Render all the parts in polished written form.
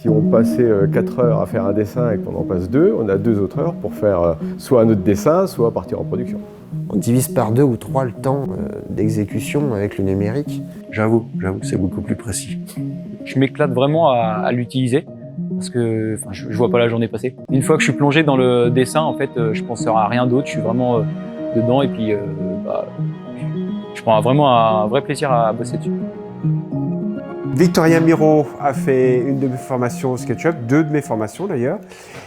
Si on passait 4 heures à faire un dessin et qu'on en passe 2, on a 2 autres heures pour faire soit un autre dessin, soit partir en production. On divise par 2 ou 3 le temps d'exécution avec le numérique. J'avoue que c'est beaucoup plus précis. Je m'éclate vraiment à l'utiliser parce que je vois pas la journée passer. Une fois que je suis plongé dans le dessin, en fait, je pense à rien d'autre. Je suis vraiment dedans et puis je prends vraiment un vrai plaisir à bosser dessus. Victorien Miro a fait une de mes formations SketchUp, 2 de mes formations d'ailleurs,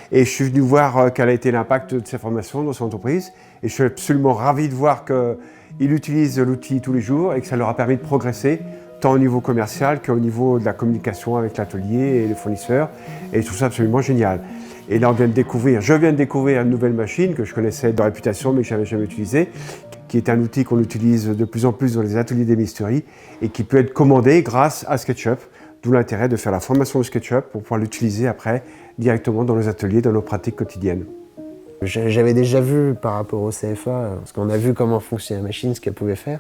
et je suis venu voir quel a été l'impact de ces formations dans son entreprise, et je suis absolument ravi de voir qu'il utilise l'outil tous les jours et que ça leur a permis de progresser, tant au niveau commercial qu'au niveau de la communication avec l'atelier et les fournisseurs, et je trouve ça absolument génial. Et là, je viens de découvrir une nouvelle machine que je connaissais de réputation mais que je n'avais jamais utilisée, qui est un outil qu'on utilise de plus en plus dans les ateliers d'ébénisterie et qui peut être commandé grâce à SketchUp, d'où l'intérêt de faire la formation de SketchUp pour pouvoir l'utiliser après directement dans nos ateliers, dans nos pratiques quotidiennes. J'avais déjà vu par rapport au CFA, parce qu'on a vu comment fonctionnait la machine, ce qu'elle pouvait faire,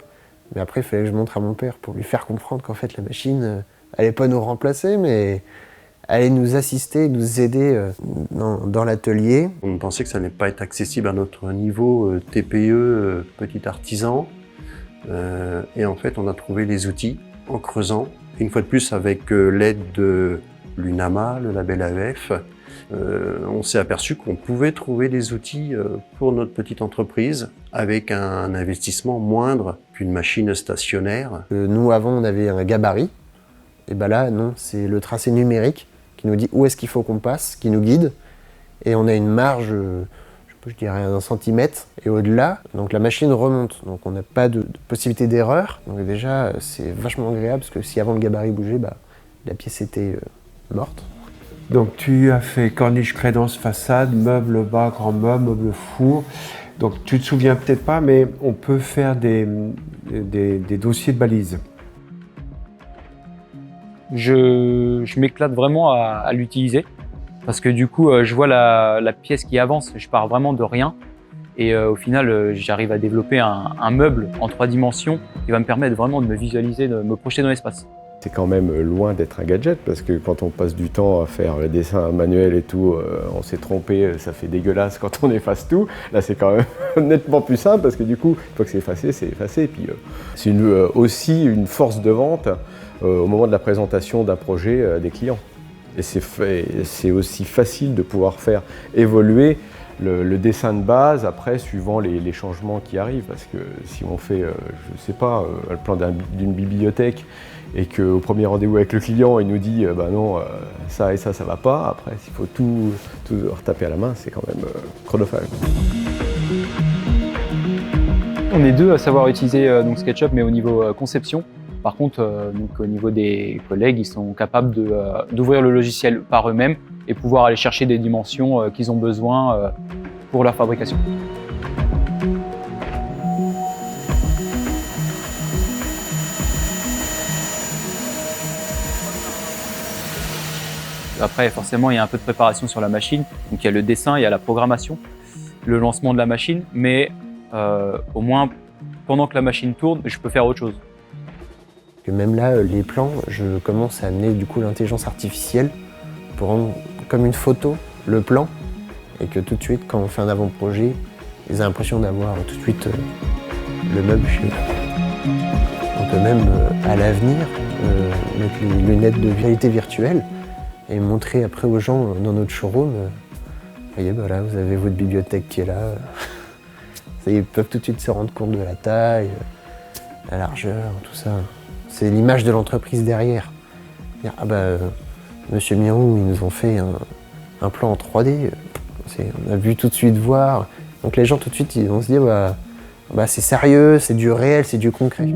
mais après il fallait que je montre à mon père pour lui faire comprendre qu'en fait la machine, elle n'allait pas nous remplacer, mais allait nous assister, nous aider dans l'atelier. On pensait que ça n'allait pas être accessible à notre niveau TPE, petit artisan. Et en fait, on a trouvé les outils en creusant. Une fois de plus, avec l'aide de l'UNAMA, le label AEF, on s'est aperçu qu'on pouvait trouver des outils pour notre petite entreprise avec un investissement moindre qu'une machine stationnaire. Nous, avant, on avait un gabarit. Et ben là, non, c'est le tracé numérique qui nous dit où est-ce qu'il faut qu'on passe, qui nous guide. Et on a une marge, je dirais d'1 centimètre. Et au-delà, donc la machine remonte. Donc on n'a pas de possibilité d'erreur. Donc déjà, c'est vachement agréable parce que si avant le gabarit bougeait, la pièce était morte. Donc tu as fait corniche, crédence, façade, meuble bas, grand meuble, four. Donc tu te souviens peut-être pas, mais on peut faire des dossiers de balises. Je m'éclate vraiment à l'utiliser parce que du coup, je vois la pièce qui avance. Je pars vraiment de rien et au final, j'arrive à développer un meuble en 3 dimensions qui va me permettre vraiment de me visualiser, de me projeter dans l'espace. C'est quand même loin d'être un gadget parce que quand on passe du temps à faire le dessin manuel et tout, on s'est trompé, ça fait dégueulasse quand on efface tout. Là, c'est quand même nettement plus simple parce que du coup, une fois que c'est effacé. Et puis, c'est aussi une force de vente au moment de la présentation d'un projet des clients. Et c'est aussi facile de pouvoir faire évoluer le dessin de base après suivant les changements qui arrivent. Parce que si on fait, je sais pas, le plan d'une bibliothèque et qu'au premier rendez-vous avec le client, il nous dit non, ça et ça va pas, après s'il faut tout retaper à la main, c'est quand même chronophage. On est 2 à savoir utiliser donc SketchUp, mais au niveau conception. Par contre, donc, au niveau des collègues, ils sont capables d'ouvrir le logiciel par eux-mêmes et pouvoir aller chercher des dimensions qu'ils ont besoin pour leur fabrication. Après, forcément, il y a un peu de préparation sur la machine. Donc, il y a le dessin, il y a la programmation, le lancement de la machine, mais au moins, pendant que la machine tourne, je peux faire autre chose. Et même là, les plans, je commence à amener du coup l'intelligence artificielle pour rendre comme une photo le plan et que tout de suite, quand on fait un avant-projet, ils ont l'impression d'avoir tout de suite le meuble chez eux. On peut même, à l'avenir, mettre les lunettes de réalité virtuelle et montrer après aux gens dans notre showroom, voyez, voilà, vous avez votre bibliothèque qui est là. Ils peuvent tout de suite se rendre compte de la taille, la largeur, tout ça. C'est l'image de l'entreprise derrière. Monsieur Mirou, ils nous ont fait un plan en 3D. On a vu tout de suite voir. Donc les gens tout de suite ils vont se dire c'est sérieux, c'est du réel, c'est du concret.